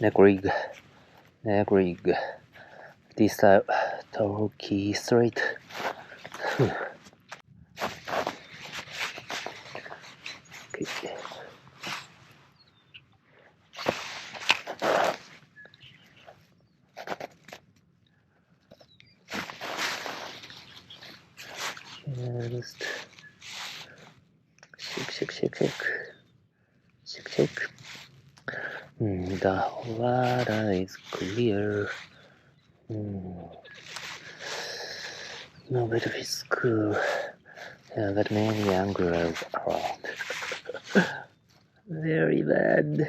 neck rig, DSTYLE Torquee Straight. Okay. Just shake. The water is clear. No better is cool. Yeah, but many anglers around. Very bad.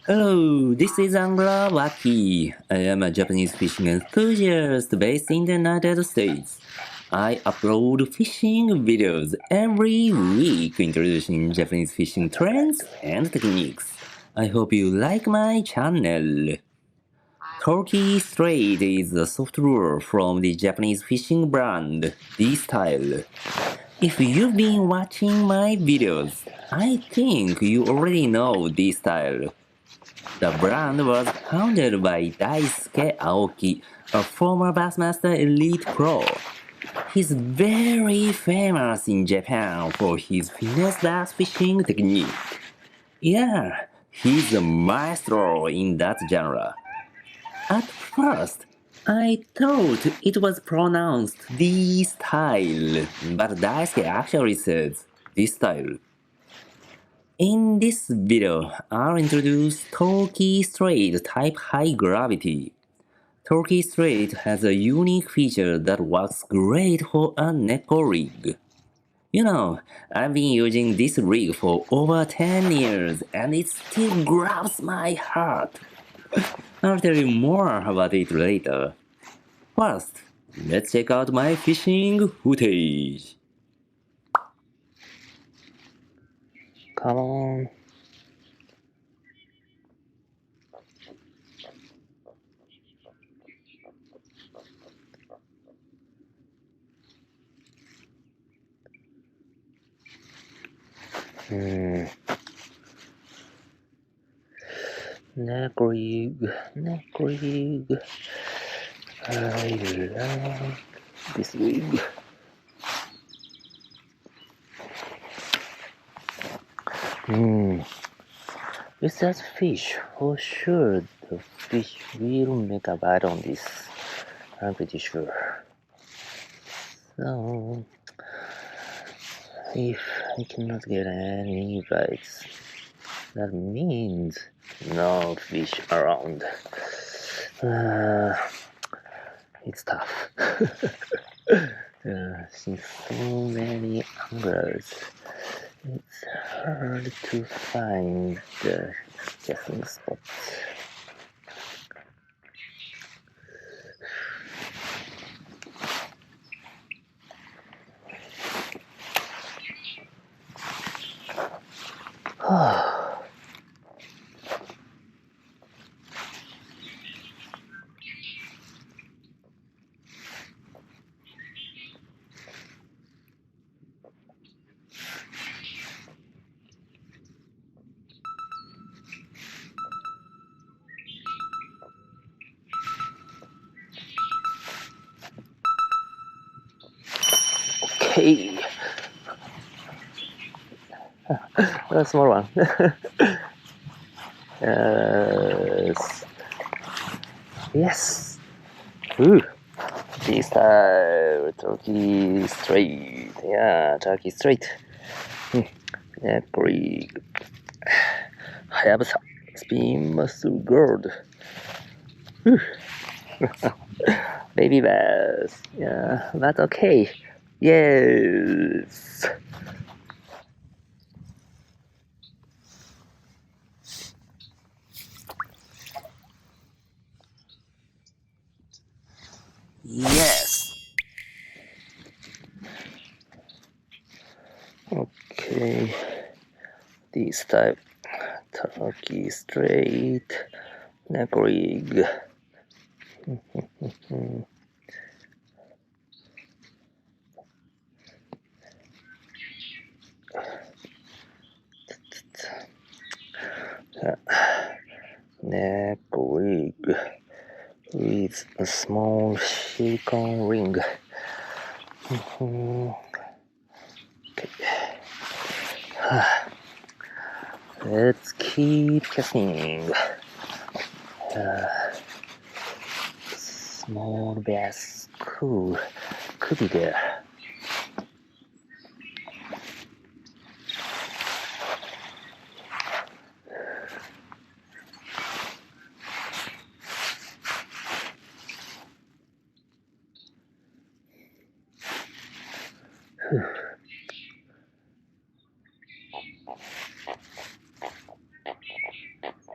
Hello, this is Angler Wacky. I am a Japanese fishing enthusiast based in the United States. I upload fishing videos every week introducing Japanese fishing trends and techniques. I hope you like my channel. Torquee Straight is a soft lure from the Japanese fishing brand DSTYLE. If you've been watching my videos, I think you already know DSTYLE. The brand was founded by Daisuke Aoki, a former Bassmaster Elite Pro. He's very famous in Japan for his finesse bass fishing technique. Yeah, he's a maestro in that genre. At first, I thought it was pronounced DSTYLE, but Daisuke actually says DSTYLE. In this video, I'll introduce Torquee Straight type high gravity. Torquee Straight has a unique feature that works great for a Neko rig. You know, I've been using this rig for over 10 years and it still grabs my heart. I'll tell you more about it later. First, let's check out my fishing footage. Come on. Neck rig. I like this rig. With that fish, for sure the fish will make a bite on this. I'm pretty sure. So, if I cannot get any bites, that means no fish around. It's tough. Since so many anglers, it's hard to find the casting spot. Okay. A small one. Yes. Ooh. DSTYLE Torquee Straight. Yeah, Torquee Straight. Neck rig. Hayabusa. Spin muscle guard. Baby bass. Yeah, that's okay. Yes. Yes. Okay, this type, Torquee Straight, Neko rig. Neko rig with a small silicone ring. Let's keep casting. Small bass could be there.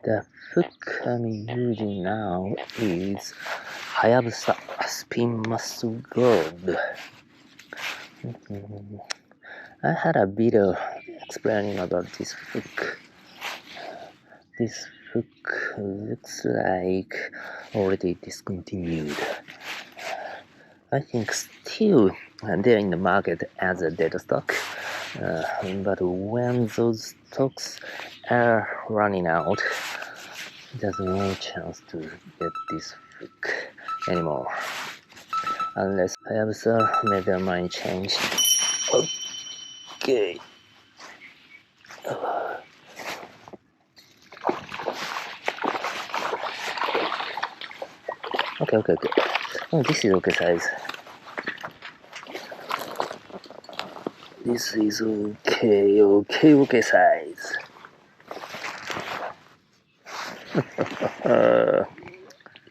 The hook I'm using now is Hayabusa Spin Muscle Gold. I had a video explaining about this hook. This hook looks like already discontinued. I think still they're in the market as a dead stock, but when those stocks are running out, there's no chance to get this hook anymore, unless Hayabusa made their mind change. Okay. Okay. Oh, this is okay size. This is okay size.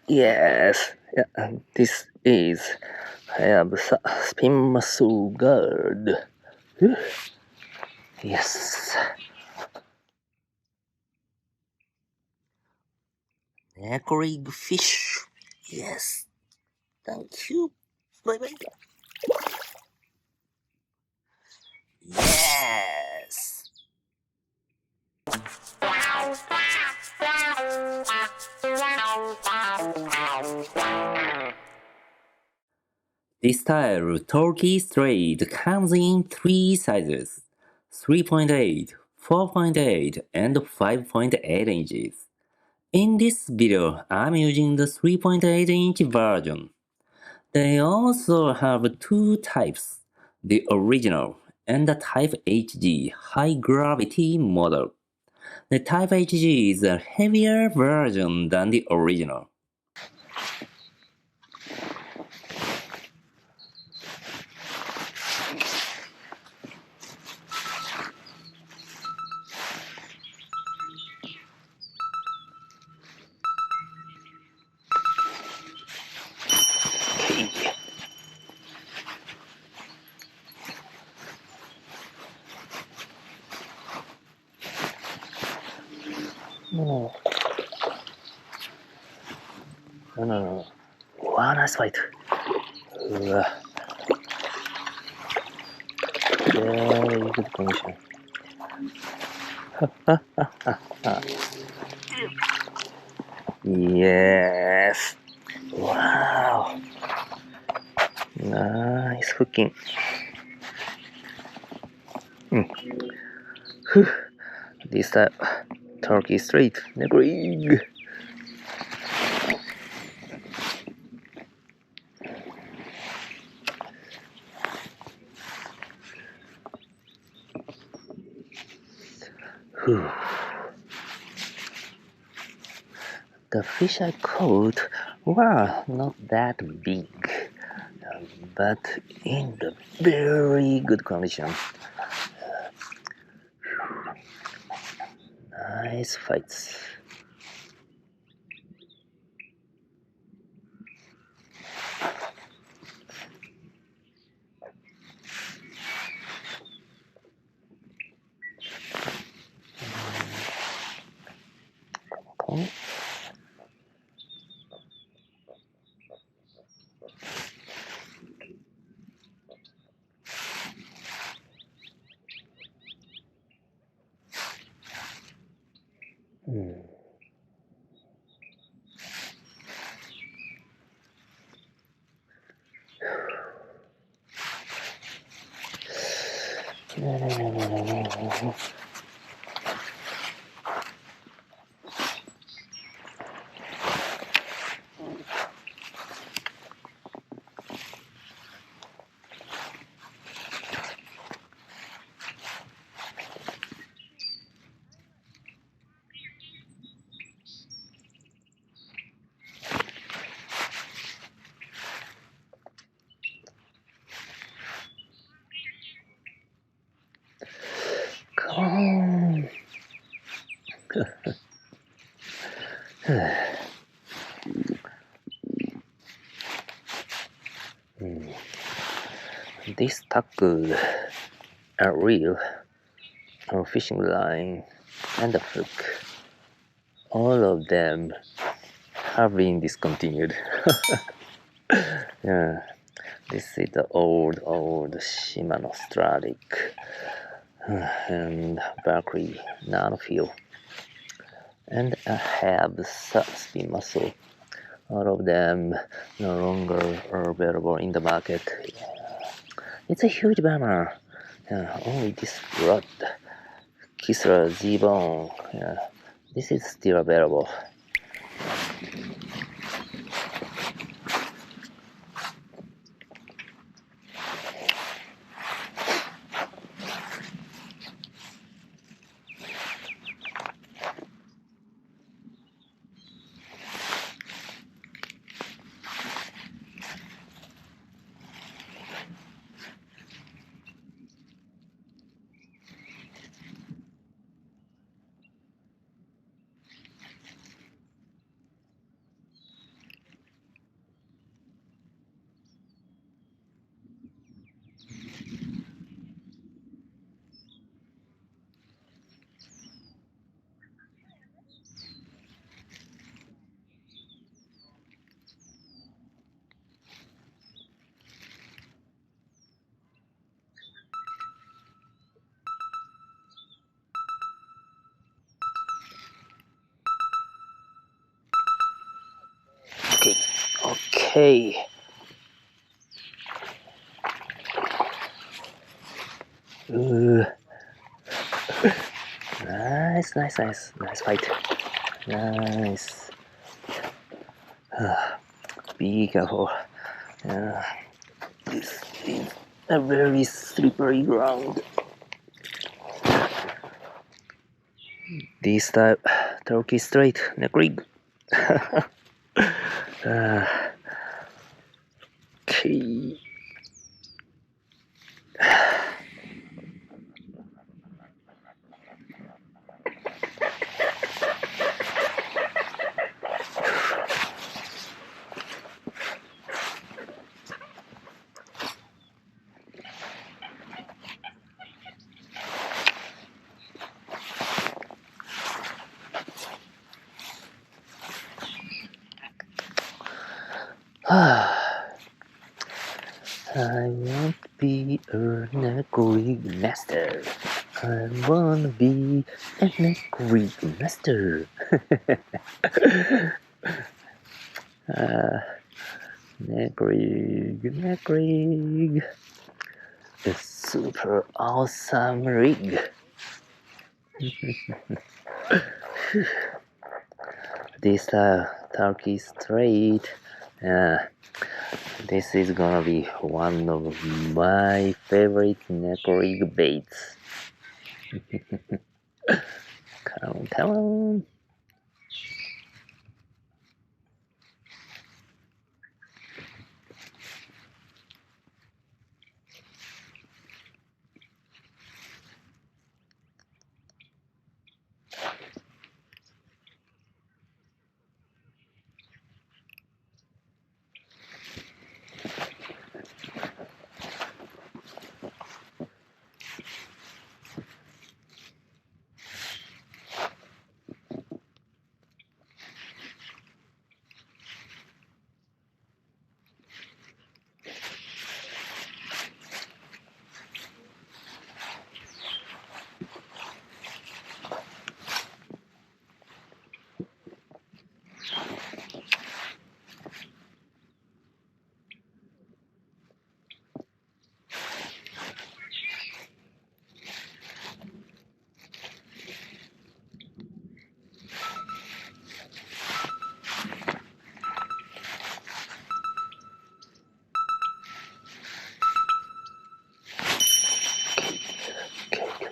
Yes, yeah, this is Hayabusa Spin Muscle Guard. Yes. Neko rig fish. Yes. Thank you. Bye. Yes. This style Torquee Straight comes in 3 sizes: 3.8, 4.8, and 5.8 inches. In this video, I'm using the 3.8-inch version. They also have 2 types, the original and the Type HG high gravity model. The Type HG is a heavier version than the original. No. Wow, nice fight. Very good condition. Yes. Wow. Nice hooking. This time, Torquee Straight. Rig. The fish I caught were not that big, but in the very good condition. Nice fights. Okay. Come on. This tackle, a reel, a fishing line, and a hook, all of them have been discontinued. Yeah, this is the old Shimano Stradic and Berkeley Nanofeel, and I have the spin muscle. All of them no longer are available in the market. It's a huge bummer. Only this rod, Kisra Z-Bone, this is still available. Okay. Ooh. Nice fight. Nice. Be careful. This is a very slippery ground. This type, Torquee Straight, neck rig. Okay. I want to be a Neko rig master. I want to be a Neko rig master. Neck rig. A super awesome rig. This Torquee Straight. This is gonna be one of my favorite Neko rig baits. Come on.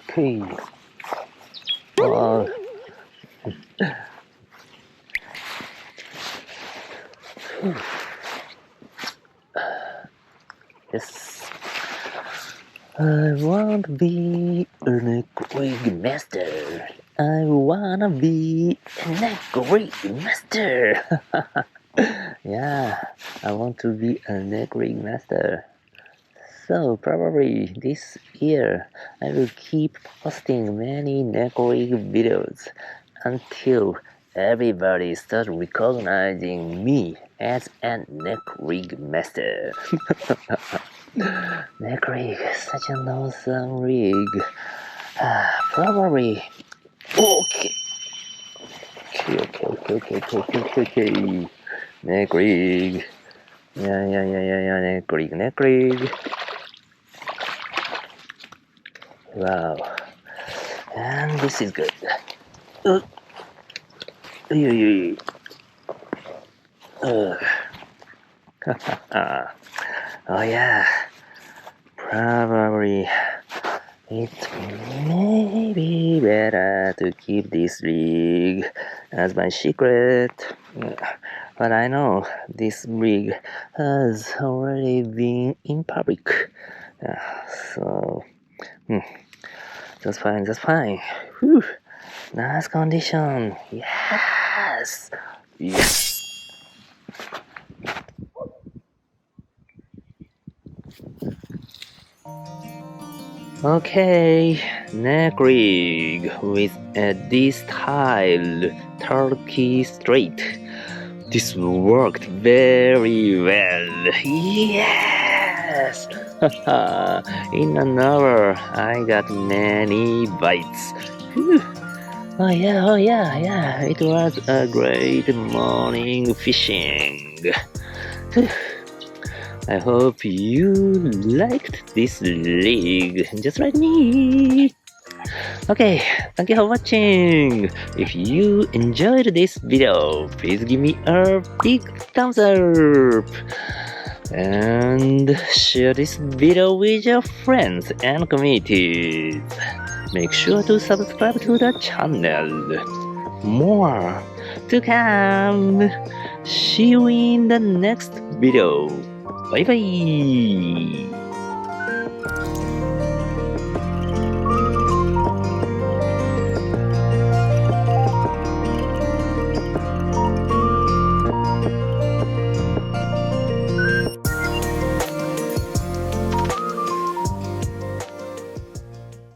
Okay. Wow. Yes. I want to be a Neko rig master. I wanna be a Neko rig master. Yeah, I want to be a Neko rig master. So probably this year I will keep posting many Neko rig videos until everybody starts recognizing me as a Neko rig master. Neck rig, such an awesome rig. Probably. Okay. Okay. Neck rig. Yeah. Neck rig. Wow. And this is good. Uh, oh yeah. Probably it may be better to keep this rig as my secret. But I know this rig has already been in public. So, that's fine. Whew. Nice condition. Yes. Okay, neck rig with a DSTYLE Torquee Straight. This worked very well. Yes! In an hour, I got many bites. Whew. Oh yeah. It was a great morning fishing. Whew. I hope you liked this rig just like me. Okay, thank you for watching. If you enjoyed this video, please give me a big thumbs up. And share this video with your friends and communities. Make sure to subscribe to the channel. More to come. See you in the next video. Bye bye.